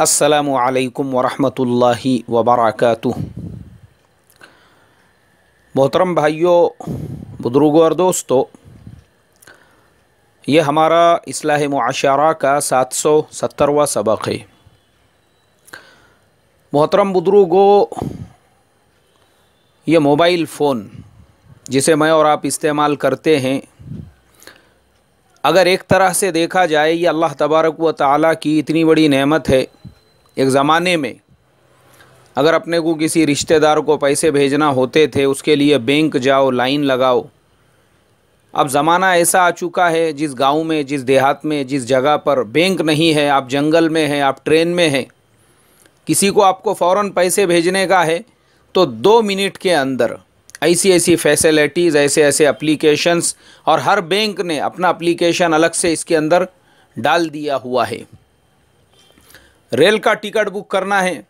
अस्सलामु अलैकुम वरहमतुल्लाहि वबरकातुह। मोहतरम भाइयों, बुजुर्गों और दोस्तों, ये हमारा इस्लाह मुआशरा का 770वां सबक है। मोहतरम बुजुर्गों, ये मोबाइल फ़ोन जिसे मैं और आप इस्तेमाल करते हैं, अगर एक तरह से देखा जाए ये अल्लाह तबारक व तआला की इतनी बड़ी नेमत है। एक ज़माने में अगर अपने को किसी रिश्तेदार को पैसे भेजना होते थे, उसके लिए बैंक जाओ, लाइन लगाओ। अब ज़माना ऐसा आ चुका है, जिस गांव में, जिस देहात में, जिस जगह पर बैंक नहीं है, आप जंगल में हैं, आप ट्रेन में हैं, किसी को आपको फ़ौरन पैसे भेजने का है तो 2 मिनट के अंदर ऐसी ऐसी फैसिलिटीज़, ऐसे ऐसे एप्लीकेशंस, और हर बैंक ने अपना एप्लीकेशन अलग से इसके अंदर डाल दिया हुआ है। रेल का टिकट बुक करना है,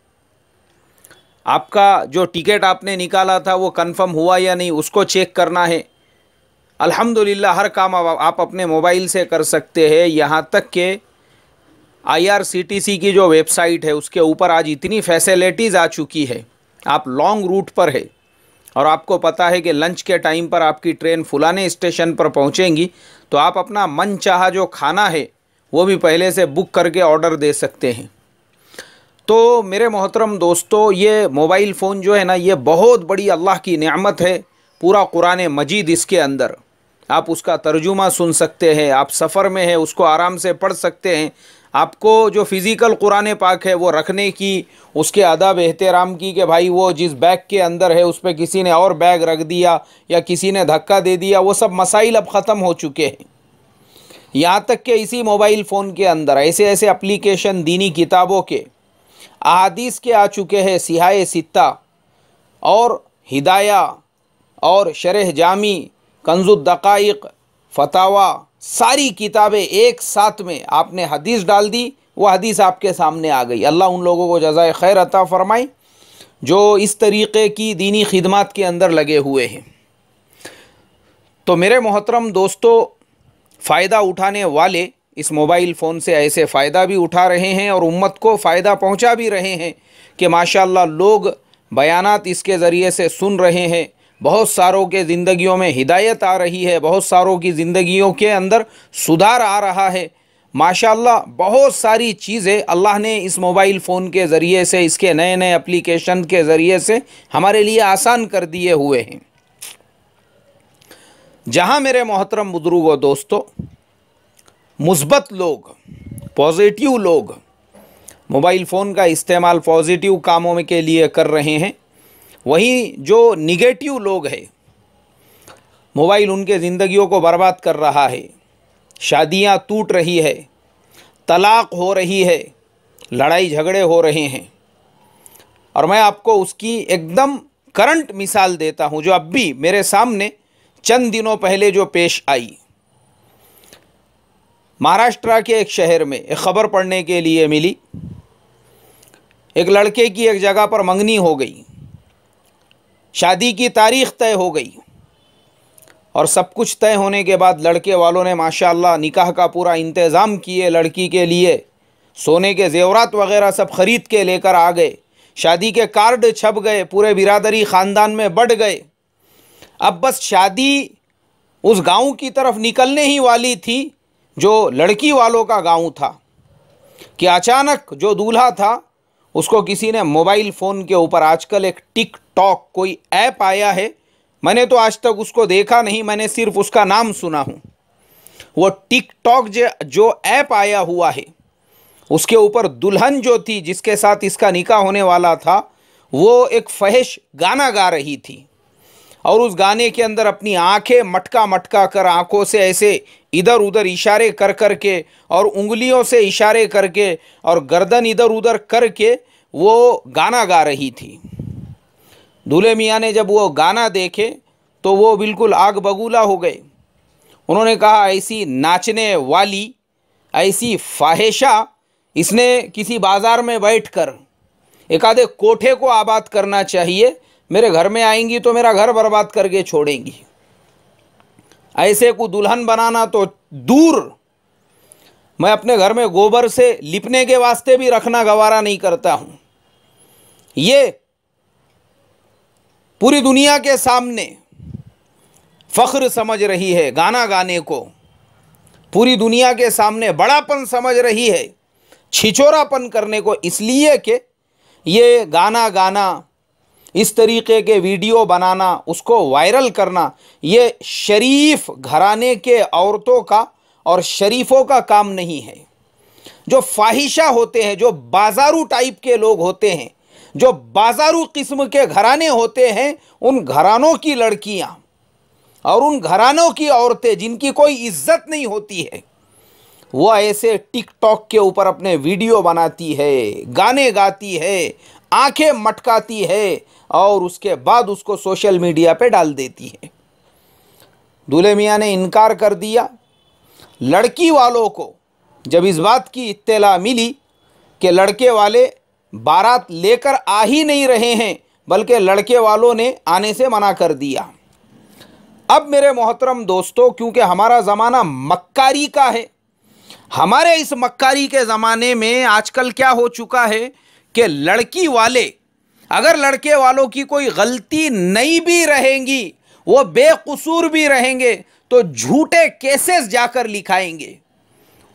आपका जो टिकट आपने निकाला था वो कंफर्म हुआ या नहीं, उसको चेक करना है। अल्हम्दुलिल्लाह हर काम आप अपने मोबाइल से कर सकते हैं। यहाँ तक कि IRCTC की जो वेबसाइट है उसके ऊपर आज इतनी फैसिलिटीज़ आ चुकी है। आप लॉन्ग रूट पर है और आपको पता है कि लंच के टाइम पर आपकी ट्रेन फुलाने स्टेशन पर पहुँचेंगी, तो आप अपना मन चाहा जो खाना है वो भी पहले से बुक करके ऑर्डर दे सकते हैं। तो मेरे मोहतरम दोस्तों, ये मोबाइल फ़ोन जो है ना, ये बहुत बड़ी अल्लाह की नेमत है। पूरा कुरान मजीद इसके अंदर, आप उसका तर्जुमा सुन सकते हैं। आप सफ़र में हैं, उसको आराम से पढ़ सकते हैं। आपको जो फ़िज़िकल कुरान पाक है वो रखने की, उसके अदब एहतराम की, कि भाई वो जिस बैग के अंदर है उस पर किसी ने और बैग रख दिया या किसी ने धक्का दे दिया, वो सब मसाइल अब ख़त्म हो चुके हैं। यहाँ तक कि इसी मोबाइल फ़ोन के अंदर ऐसे ऐसे एप्लीकेशन दीनी किताबों के, अहादीस के आ चुके हैं, सिहाए सित्ता और हिदाया और शरह जामी, कंजुद दकाइक, फतावा, सारी किताबें एक साथ में आपने हदीस डाल दी, वो हदीस आपके सामने आ गई। अल्लाह उन लोगों को जज़ाए खैर अता फ़रमाए जो इस तरीक़े की दीनी खिदमत के अंदर लगे हुए हैं। तो मेरे मोहतरम दोस्तों, फ़ायदा उठाने वाले इस मोबाइल फ़ोन से ऐसे फ़ायदा भी उठा रहे हैं और उम्मत को फ़ायदा पहुंचा भी रहे हैं कि माशाअल्लाह लोग बयानात इसके ज़रिए से सुन रहे हैं। बहुत सारों के ज़िंदगियों में हिदायत आ रही है, बहुत सारों की ज़िंदगियों के अंदर सुधार आ रहा है। माशाअल्लाह बहुत सारी चीज़ें अल्लाह ने इस मोबाइल फ़ोन के ज़रिए से, इसके नए नए एप्लीकेशन के ज़रिए से हमारे लिए आसान कर दिए हुए हैं। जहाँ मेरे मोहतरम बुजुर्गों दोस्तों, मुस्बत लोग, पॉजिटिव लोग मोबाइल फ़ोन का इस्तेमाल पॉजिटिव कामों में के लिए कर रहे हैं, वहीं जो निगेटिव लोग हैं, मोबाइल उनके ज़िंदगियों को बर्बाद कर रहा है। शादियां टूट रही है, तलाक़ हो रही है, लड़ाई झगड़े हो रहे हैं। और मैं आपको उसकी एकदम करंट मिसाल देता हूं, जो अब भी मेरे सामने चंद दिनों पहले जो पेश आई। महाराष्ट्र के एक शहर में एक ख़बर पढ़ने के लिए मिली। एक लड़के की एक जगह पर मंगनी हो गई, शादी की तारीख़ तय हो गई और सब कुछ तय होने के बाद लड़के वालों ने माशाअल्लाह निकाह का पूरा इंतज़ाम किए। लड़की के लिए सोने के ज़ेवरात वग़ैरह सब ख़रीद के लेकर आ गए। शादी के कार्ड छप गए, पूरे बिरादरी ख़ानदान में बढ़ गए। अब बस शादी उस गांव की तरफ निकलने ही वाली थी जो लड़की वालों का गांव था, कि अचानक जो दूल्हा था उसको किसी ने मोबाइल फ़ोन के ऊपर, आजकल एक टिकटॉक कोई ऐप आया है, मैंने तो आज तक उसको देखा नहीं, मैंने सिर्फ उसका नाम सुना हूँ। वो टिकटॉक जो ऐप आया हुआ है, उसके ऊपर दुल्हन जो थी जिसके साथ इसका निकाह होने वाला था, वो एक फहिश गाना गा रही थी और उस गाने के अंदर अपनी आंखें मटका मटका कर, आंखों से ऐसे इधर उधर इशारे कर कर के और उंगलियों से इशारे करके और गर्दन इधर उधर करके वो गाना गा रही थी। दूल्हे मियाँ ने जब वो गाना देखे तो वो बिल्कुल आग बगूला हो गए। उन्होंने कहा, ऐसी नाचने वाली, ऐसी फाहिशा इसने किसी बाज़ार में बैठकर एक आधे कोठे को आबाद करना चाहिए। मेरे घर में आएंगी तो मेरा घर बर्बाद करके छोड़ेंगी। ऐसे को दुल्हन बनाना तो दूर, मैं अपने घर में गोबर से लिपने के वास्ते भी रखना गवारा नहीं करता हूं। ये पूरी दुनिया के सामने फख्र समझ रही है गाना गाने को, पूरी दुनिया के सामने बड़ापन समझ रही है छिछोरापन करने को, इसलिए कि ये गाना गाना, इस तरीके के वीडियो बनाना, उसको वायरल करना, ये शरीफ घराने के औरतों का और शरीफों का काम नहीं है। जो फाहिशा होते हैं, जो बाजारू टाइप के लोग होते हैं, जो बाजारू किस्म के घराने होते हैं, उन घरानों की लड़कियां और उन घरानों की औरतें जिनकी कोई इज्जत नहीं होती है, वो ऐसे टिकटॉक के ऊपर अपने वीडियो बनाती है, गाने गाती है, आंखें मटकाती है और उसके बाद उसको सोशल मीडिया पे डाल देती है। दूल्हे मियाँ ने इनकार कर दिया। लड़की वालों को जब इस बात की इत्तला मिली कि लड़के वाले बारात लेकर आ ही नहीं रहे हैं, बल्कि लड़के वालों ने आने से मना कर दिया। अब मेरे मोहतरम दोस्तों, क्योंकि हमारा ज़माना मक्कारी का है, हमारे इस मक्कारी के ज़माने में आजकल क्या हो चुका है कि लड़की वाले, अगर लड़के वालों की कोई गलती नहीं भी रहेंगी, वो बेकसूर भी रहेंगे, तो झूठे केसेस जाकर लिखाएंगे।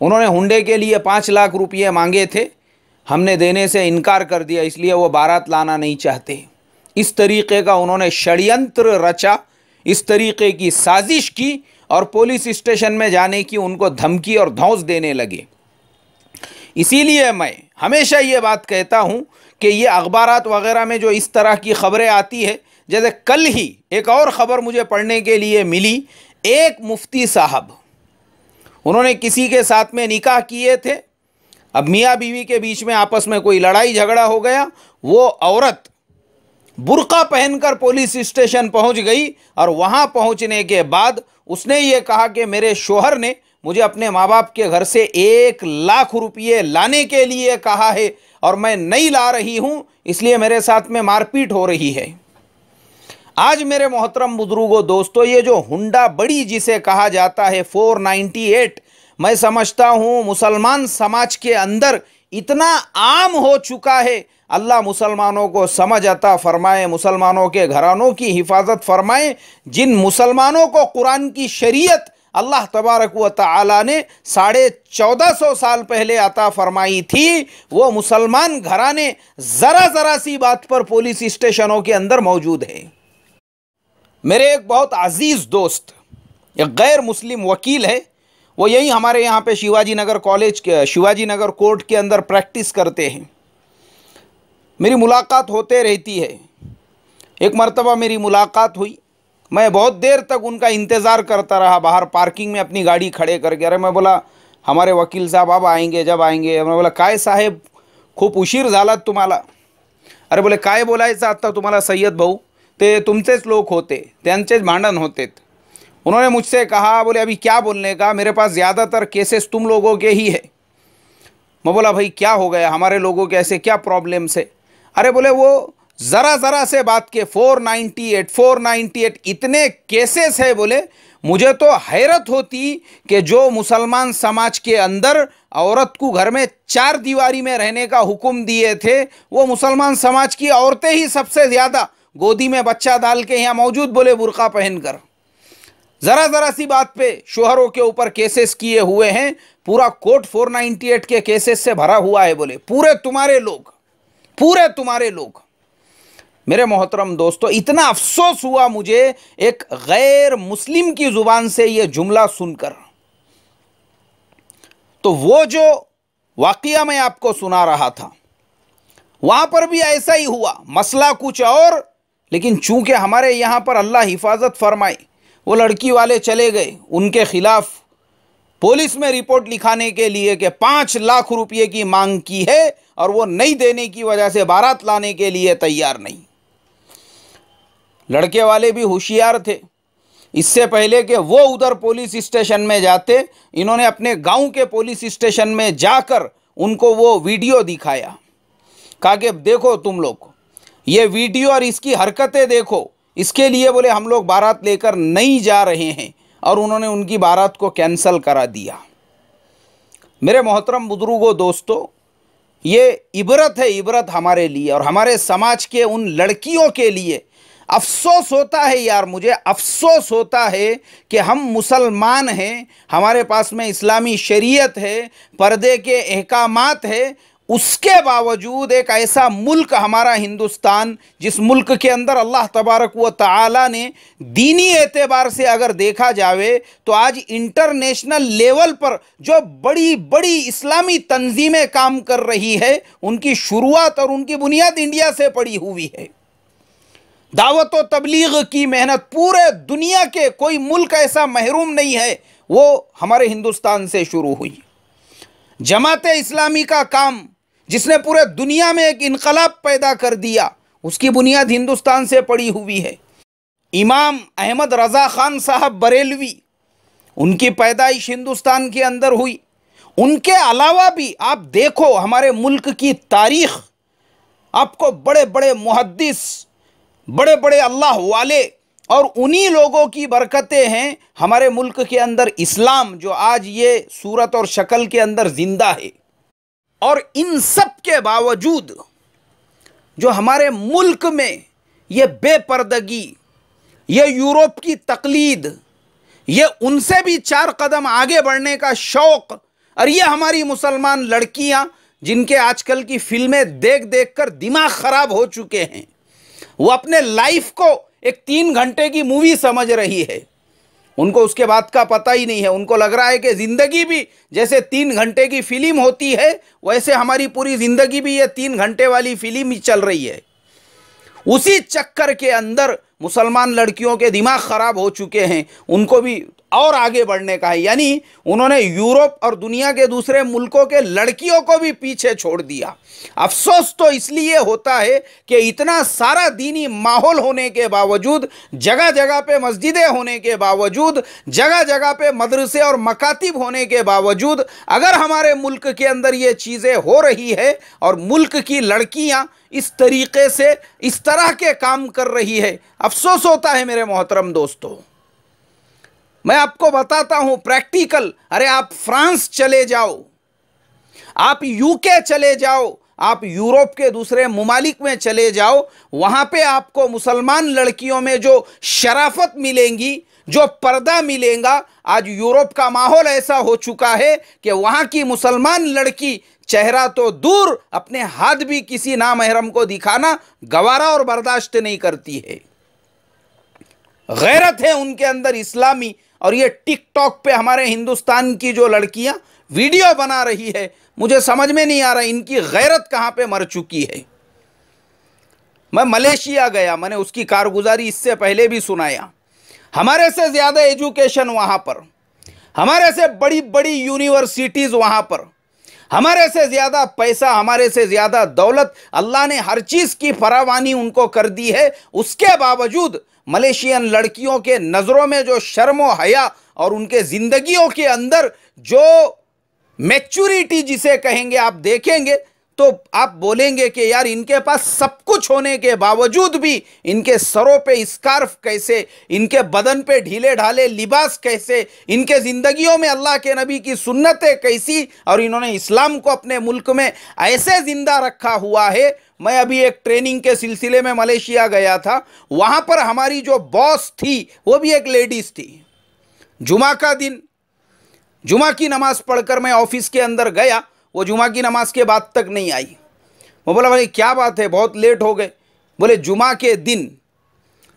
उन्होंने हुंडे के लिए 5 लाख रुपये मांगे थे, हमने देने से इनकार कर दिया, इसलिए वो बारात लाना नहीं चाहते। इस तरीके का उन्होंने षड्यंत्र रचा, इस तरीके की साजिश की और पुलिस स्टेशन में जाने की उनको धमकी और धौंस देने लगे। इसीलिए मैं हमेशा ये बात कहता हूँ कि ये अखबारात वगैरह में जो इस तरह की खबरें आती है, जैसे कल ही एक और ख़बर मुझे पढ़ने के लिए मिली, एक मुफ्ती साहब, उन्होंने किसी के साथ में निकाह किए थे। अब मियाँ बीवी के बीच में आपस में कोई लड़ाई झगड़ा हो गया, वो औरत बुर्का पहनकर पुलिस स्टेशन पहुंच गई और वहां पहुंचने के बाद उसने ये कहा कि मेरे शोहर ने मुझे अपने माँ बाप के घर से 1 लाख रुपये लाने के लिए कहा है और मैं नहीं ला रही हूं, इसलिए मेरे साथ में मारपीट हो रही है। आज मेरे मोहतरम बुजुर्गों दोस्तों, ये जो हुंडा बड़ी जिसे कहा जाता है 498, मैं समझता हूं मुसलमान समाज के अंदर इतना आम हो चुका है। अल्लाह मुसलमानों को समझ अता फरमाए, मुसलमानों के घरानों की हिफाजत फरमाए। जिन मुसलमानों को कुरान की शरीयत अल्लाह तबारक व तआला ने 1450 साल पहले अता फरमाई थी, वो मुसलमान घराने ज़रा सी बात पर पुलिस स्टेशनों के अंदर मौजूद है। मेरे एक बहुत अजीज़ दोस्त, एक गैर मुस्लिम वकील है, वो यही हमारे यहाँ पे शिवाजी नगर कॉलेज के शिवाजी नगर कोर्ट के अंदर प्रैक्टिस करते हैं। मेरी मुलाकात होते रहती है। एक मर्तबा मेरी मुलाकात हुई, मैं बहुत देर तक उनका इंतज़ार करता रहा, बाहर पार्किंग में अपनी गाड़ी खड़े करके। अरे मैं बोला हमारे वकील साहब अब आएंगे, जब आएंगे। मैं बोला काय साहेब खूप उशीर झाला तुम्हाला? अरे बोले काय बोलायचं आता तुम्हाला सय्यद भाऊ, ते तुमचेच लोक होते, त्यांचेच भांडण होते। उन्होंने मुझसे कहा, बोले अभी क्या बोलने का, मेरे पास ज़्यादातर केसेस तुम लोगों के ही है। मैं बोला भाई क्या हो गया, हमारे लोगों के ऐसे क्या प्रॉब्लम्स है? अरे बोले वो ज़रा से बात के 498 इतने केसेस है। बोले मुझे तो हैरत होती कि जो मुसलमान समाज के अंदर औरत को घर में 4 दीवारी में रहने का हुक्म दिए थे, वो मुसलमान समाज की औरतें ही सबसे ज़्यादा गोदी में बच्चा डाल के यहाँ मौजूद, बोले बुर्का पहनकर। ज़रा सी बात पे शोहरों के ऊपर केसेस किए हुए हैं। पूरा कोर्ट 498 के केसेस से भरा हुआ है। बोले पूरे तुम्हारे लोग। मेरे मोहतरम दोस्तों, इतना अफसोस हुआ मुझे एक गैर मुस्लिम की ज़ुबान से ये जुमला सुनकर। तो वो जो वाक़या मैं आपको सुना रहा था, वहाँ पर भी ऐसा ही हुआ, मसला कुछ और, लेकिन चूंकि हमारे यहाँ पर अल्लाह हिफाजत फरमाए, वो लड़की वाले चले गए उनके खिलाफ पुलिस में रिपोर्ट लिखाने के लिए कि 5 लाख रुपये की मांग की है और वो नहीं देने की वजह से बारात लाने के लिए तैयार नहीं। लड़के वाले भी होशियार थे। इससे पहले कि वो उधर पुलिस स्टेशन में जाते, इन्होंने अपने गांव के पुलिस स्टेशन में जाकर उनको वो वीडियो दिखाया। कहा कि देखो तुम लोग ये वीडियो और इसकी हरकतें देखो, इसके लिए बोले हम लोग बारात लेकर नहीं जा रहे हैं, और उन्होंने उनकी बारात को कैंसिल करा दिया। मेरे मोहतरम बुजुर्गों, दोस्तों, ये इबरत है, इबरत हमारे लिए और हमारे समाज के उन लड़कियों के लिए। अफसोस होता है यार, मुझे अफसोस होता है कि हम मुसलमान हैं, हमारे पास में इस्लामी शरीयत है, पर्दे के अहकामात है, उसके बावजूद एक ऐसा मुल्क हमारा हिंदुस्तान, जिस मुल्क के अंदर अल्लाह तबारक व तआला ने दीनी एतबार से अगर देखा जावे तो आज इंटरनेशनल लेवल पर जो बड़ी बड़ी इस्लामी तंजीमें काम कर रही है, उनकी शुरुआत और उनकी बुनियाद इंडिया से पड़ी हुई है। दावत व तबलीग की मेहनत पूरे दुनिया के कोई मुल्क ऐसा महरूम नहीं है, वो हमारे हिंदुस्तान से शुरू हुई। जमात इस्लामी का काम, जिसने पूरे दुनिया में एक इनकलाब पैदा कर दिया, उसकी बुनियाद हिंदुस्तान से पड़ी हुई है। इमाम अहमद रज़ा ख़ान साहब बरेलवी, उनकी पैदाइश हिंदुस्तान के अंदर हुई। उनके अलावा भी आप देखो हमारे मुल्क की तारीख़, आपको बड़े बड़े मुहद्दिस, बड़े बड़े अल्लाह वाले, और उन्हीं लोगों की बरकतें हैं हमारे मुल्क के अंदर इस्लाम जो आज ये सूरत और शक्ल के अंदर जिंदा है। और इन सब के बावजूद जो हमारे मुल्क में ये बेपर्दगी, ये यूरोप की तकलीद, ये उनसे भी 4 कदम आगे बढ़ने का शौक़, और ये हमारी मुसलमान लड़कियां जिनके आजकल की फिल्में देख देख कर दिमाग ख़राब हो चुके हैं, वो अपने लाइफ को एक 3 घंटे की मूवी समझ रही है। उनको उसके बाद का पता ही नहीं है। उनको लग रहा है कि ज़िंदगी भी जैसे 3 घंटे की फिल्म होती है, वैसे हमारी पूरी ज़िंदगी भी ये 3 घंटे वाली फिल्म ही चल रही है। उसी चक्कर के अंदर मुसलमान लड़कियों के दिमाग ख़राब हो चुके हैं, उनको भी और आगे बढ़ने का है। यानी उन्होंने यूरोप और दुनिया के दूसरे मुल्कों के लड़कियों को भी पीछे छोड़ दिया। अफसोस तो इसलिए होता है कि इतना सारा दीनी माहौल होने के बावजूद, जगह जगह पे मस्जिदें होने के बावजूद, जगह जगह पे मदरसे और मकातिब होने के बावजूद, अगर हमारे मुल्क के अंदर ये चीज़ें हो रही है और मुल्क की लड़कियां इस तरीके से इस तरह के काम कर रही है, अफसोस होता है मेरे मोहतरम दोस्तों। मैं आपको बताता हूं प्रैक्टिकल। अरे आप फ्रांस चले जाओ, आप यूके चले जाओ, आप यूरोप के दूसरे मुमालिक में चले जाओ, वहां पे आपको मुसलमान लड़कियों में जो शराफत मिलेंगी, जो पर्दा मिलेगा, आज यूरोप का माहौल ऐसा हो चुका है कि वहां की मुसलमान लड़की चेहरा तो दूर, अपने हाथ भी किसी नामहरम को दिखाना गवारा और बर्दाश्त नहीं करती है। गैरत है उनके अंदर इस्लामी। और ये टिकटॉक पे हमारे हिंदुस्तान की जो लड़कियां वीडियो बना रही है, मुझे समझ में नहीं आ रहा इनकी गैरत कहां पे मर चुकी है। मैं मलेशिया गया, मैंने उसकी कारगुजारी इससे पहले भी सुनाया। हमारे से ज़्यादा एजुकेशन वहां पर, हमारे से बड़ी बड़ी यूनिवर्सिटीज़ वहां पर, हमारे से ज़्यादा पैसा, हमारे से ज़्यादा दौलत, अल्लाह ने हर चीज़ की फरावानी उनको कर दी है। उसके बावजूद मलेशियन लड़कियों के नज़रों में जो शर्म व हया और उनके ज़िंदगियों के अंदर जो मैच्योरिटी जिसे कहेंगे, आप देखेंगे तो आप बोलेंगे कि यार इनके पास सब कुछ होने के बावजूद भी इनके सरों पे स्कार्फ कैसे, इनके बदन पे ढीले ढाले लिबास कैसे, इनके ज़िंदगियों में अल्लाह के नबी की सुन्नतें कैसी, और इन्होंने इस्लाम को अपने मुल्क में ऐसे ज़िंदा रखा हुआ है। मैं अभी एक ट्रेनिंग के सिलसिले में मलेशिया गया था, वहाँ पर हमारी जो बॉस थी वो भी एक लेडीज़ थी। जुमा का दिन, जुमा की नमाज़ पढ़कर मैं ऑफिस के अंदर गया, वो जुमा की नमाज के बाद तक नहीं आई। मैं बोला भाई क्या बात है, बहुत लेट हो गए। बोले जुमा के दिन,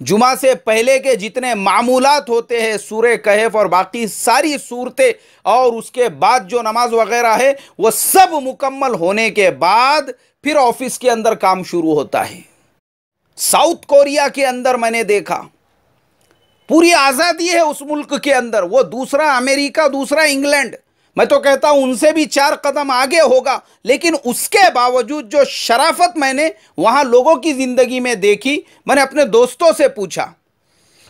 जुमा से पहले के जितने मामूलात होते हैं, सूरे कहफ और बाकी सारी सूरतें, और उसके बाद जो नमाज वगैरह है, वो सब मुकम्मल होने के बाद फिर ऑफिस के अंदर काम शुरू होता है। साउथ कोरिया के अंदर मैंने देखा, पूरी आज़ादी है उस मुल्क के अंदर, वो दूसरा अमेरिका, दूसरा इंग्लैंड, मैं तो कहता हूं उनसे भी 4 कदम आगे होगा। लेकिन उसके बावजूद जो शराफत मैंने वहां लोगों की ज़िंदगी में देखी, मैंने अपने दोस्तों से पूछा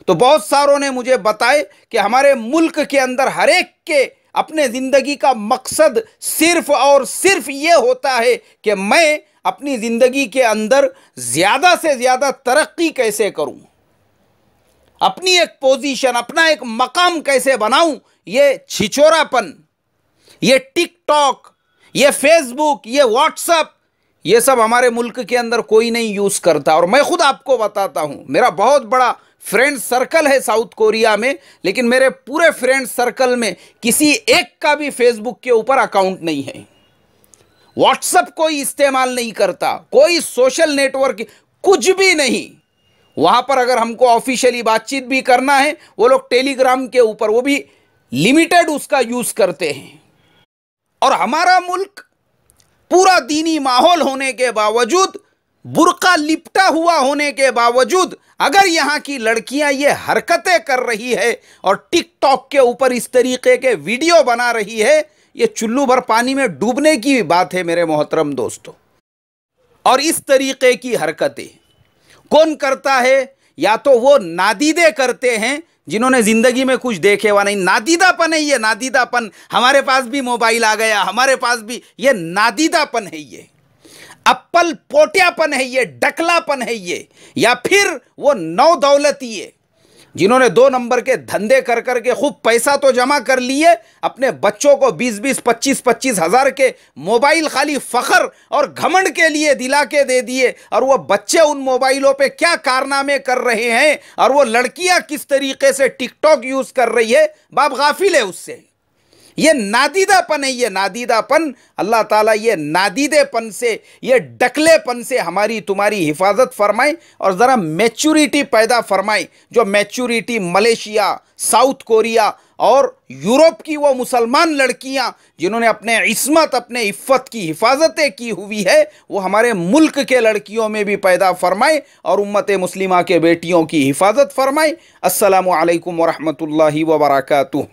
तो बहुत सारों ने मुझे बताए कि हमारे मुल्क के अंदर हर एक के अपने ज़िंदगी का मकसद सिर्फ और सिर्फ ये होता है कि मैं अपनी ज़िंदगी के अंदर ज़्यादा से ज़्यादा तरक्की कैसे करूं, अपनी एक पोजीशन, अपना एक मकाम कैसे बनाऊं। ये छिछोरापन, ये टिकटॉक, ये फेसबुक, ये व्हाट्सएप, ये सब हमारे मुल्क के अंदर कोई नहीं यूज़ करता। और मैं खुद आपको बताता हूँ, मेरा बहुत बड़ा फ्रेंड सर्कल है साउथ कोरिया में, लेकिन मेरे पूरे फ्रेंड सर्कल में किसी एक का भी फेसबुक के ऊपर अकाउंट नहीं है, व्हाट्सएप कोई इस्तेमाल नहीं करता, कोई सोशल नेटवर्क कुछ भी नहीं। वहाँ पर अगर हमको ऑफिशियली बातचीत भी करना है, वो लोग टेलीग्राम के ऊपर, वो भी लिमिटेड उसका यूज़ करते हैं। और हमारा मुल्क पूरा दीनी माहौल होने के बावजूद, बुर्का लिपटा हुआ होने के बावजूद, अगर यहाँ की लड़कियां ये हरकतें कर रही है और टिकटॉक के ऊपर इस तरीके के वीडियो बना रही है, ये चुल्लू भर पानी में डूबने की बात है मेरे मोहतरम दोस्तों। और इस तरीके की हरकतें कौन करता है? या तो वो नादीदे करते हैं जिन्होंने जिंदगी में कुछ देखे हुआ नहीं। नादीदापन है ये, नादीदापन। हमारे पास भी मोबाइल आ गया, हमारे पास भी, ये नादीदापन है, ये अप्पल पोटियापन है, ये डकलापन है ये। या फिर वो नौ दौलती है जिन्होंने 2 नंबर के धंधे कर करके खूब पैसा तो जमा कर लिए, अपने बच्चों को 20-20, 25-25 हज़ार के मोबाइल खाली फ़ख्र और घमंड के लिए दिला के दे दिए। और वो बच्चे उन मोबाइलों पे क्या कारनामे कर रहे हैं और वो लड़कियां किस तरीके से टिकटॉक यूज़ कर रही है, बाप गाफिल है उससे। ये नादीदापन है, ये नादीदापन। अल्लाह ताला ये नादीदेपन से, ये डकलेपन से हमारी तुम्हारी हिफाजत फरमाए और ज़रा मैच्योरिटी पैदा फरमाए। जो मैच्योरिटी मलेशिया, साउथ कोरिया और यूरोप की वो मुसलमान लड़कियां जिन्होंने अपने इस्मत, अपने इफ़्फ़त की हिफाजतें की हुई है, वो हमारे मुल्क के लड़कियों में भी पैदा फरमाए और उम्मत मुस्लिमा के बेटियों की हिफाजत फरमाए। अस्सलामु अलैकुम व रहमतुल्लाहि व बरकातुहू।